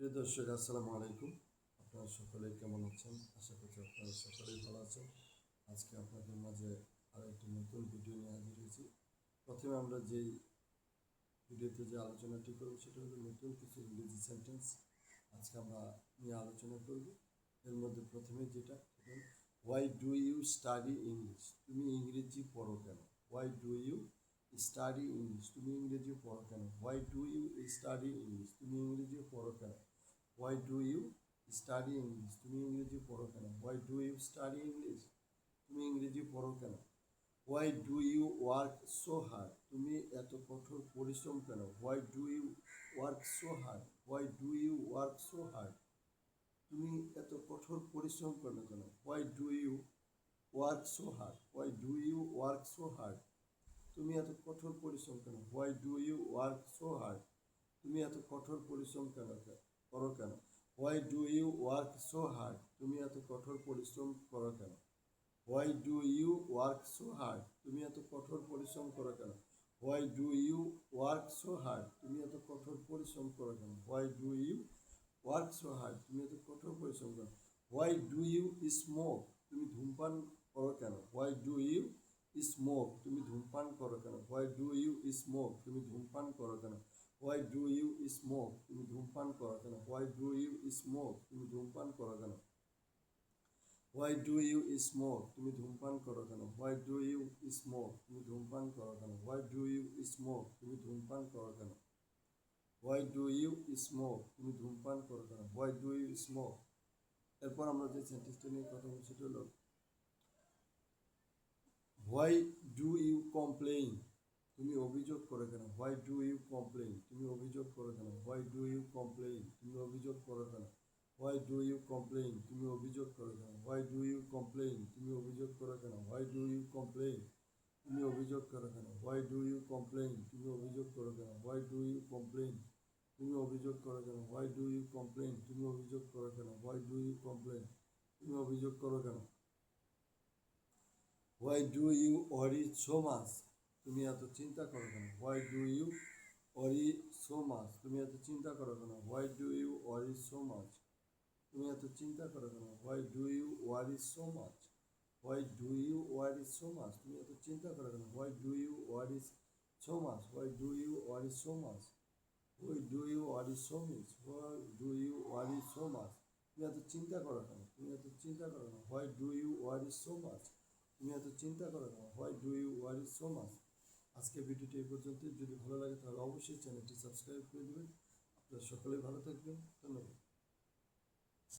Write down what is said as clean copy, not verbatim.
প্রিয় দর্শক, আসসালামু আলাইকুম। আপনারা সকলেই কেমন আছেন? আশা করছি আপনারা সকলেই ভালো আছেন। আজকে আপনাদের মাঝে আরও একটি নতুন ভিডিও নিয়ে হাজির হয়েছি। প্রথমে আমরা যেই ভিডিওতে যে আলোচনাটি করব সেটা হলো নতুন কিছু ইংরেজি সেন্টেন্স আজকে আমরা নিয়ে আলোচনা করব। এর মধ্যে প্রথমে যেটা সেটা why do you study English? তুমি ইংরেজি পড়ো কেন? Why do you study English? তুমি ইংরেজি পড়ো কেন? Why do you study English? তুমি ইংরেজি পড়ো কেন? Why do you study English? তুমি ইংরেজি পড়ো কেন? Why do you study English? তুমি ইংরেজি পড়ো কেন? Why do you work so hard? তুমি এত কঠোর পরিশ্রম কেন? Why do you work so hard? Why do you work so hard? তুমি এত কঠোর পরিশ্রম কেন? Why do you work so hard? Why do you work so hard? তুমি এত কঠোর পরিশ্রম কেন? Why do you work so hard? তুমি এত কঠোর পরিশ্রম করো কেন? Why do you work so hard? তুমি এত কঠোর পরিশ্রম করো কেন? Why do you work so hard? তুমি এত কঠোর পরিশ্রম করো কেন? Why do you work so hard? তুমি এত কঠোর পরিশ্রম করো কেন? Why do you work so hard? তুমি এত কঠোর পরিশ্রম করো? Why do you smoke? তুমি ধূমপান করো কেন? Why do you smoke? তুমি ধূমপান করো কেন? Why do you smoke? তুমি ধূমপান করো কেন? Why do you smoke? তুমি ধূমপান করো কেন? Why do you smoke? তুমি ধূমপান করো কেন? Why do you smoke? তুমি ধূমপান করো কেন? Why do you smoke? তুমি ধূমপান করো কেন? Why do you smoke? তুমি ধূমপান করো কেন? Why do you smoke? তুমি ধূমপান করো কেন? Why do you smoke? এরপর আমরা যে সেন্টেন্সটা নিয়ে কথা বলছি সেটা হলো হোয়াই ডু ইউ কমপ্লেইন? তুমি অভিযোগ করো কেন? Why do you complain? তুমি অভিযোগ করো কেন? Why do you complain? তুমি অভিযোগ করো কেন? Why do you complain? তুমি অভিযোগ করো কেন? Why do you complain? তুমি অভিযোগ করো কেন? Why do you complain? তুমি অভিযোগ করো কেন? Why do you complain? তুমি অভিযোগ করো কেন? Why do you complain? তুমি অভিযোগ করো কেন? Why do you complain? তুমি অভিযোগ করো কেন? Why do you complain? তুমি অভিযোগ করো কেন? Why do you worry so much? তুমি এত চিন্তা করো কেন? Why do you worry so much? তুমি এত চিন্তা করো কেন? Why do you worry so much? তুমি এত চিন্তা করো কেন? Why do you worry so much? Why do you worry so much? তুমি এত চিন্তা করো কেন? Why do you worry so much? Why do you worry so much? Why do you worry so miss? Why do you worry so much? তুমি এত চিন্তা করো কেন? তুমি এত চিন্তা করো কেন? Why do you worry so much? তুমি এত চিন্তা করো কেন? Why do you worry so much? আজকে ভিডিওটি এই পর্যন্ত। যদি ভালো লাগে তাহলে অবশ্যই চ্যানেলটি সাবস্ক্রাইব করে দেবেন। আপনারা সকলেই ভালো থাকবেন। ধন্যবাদ।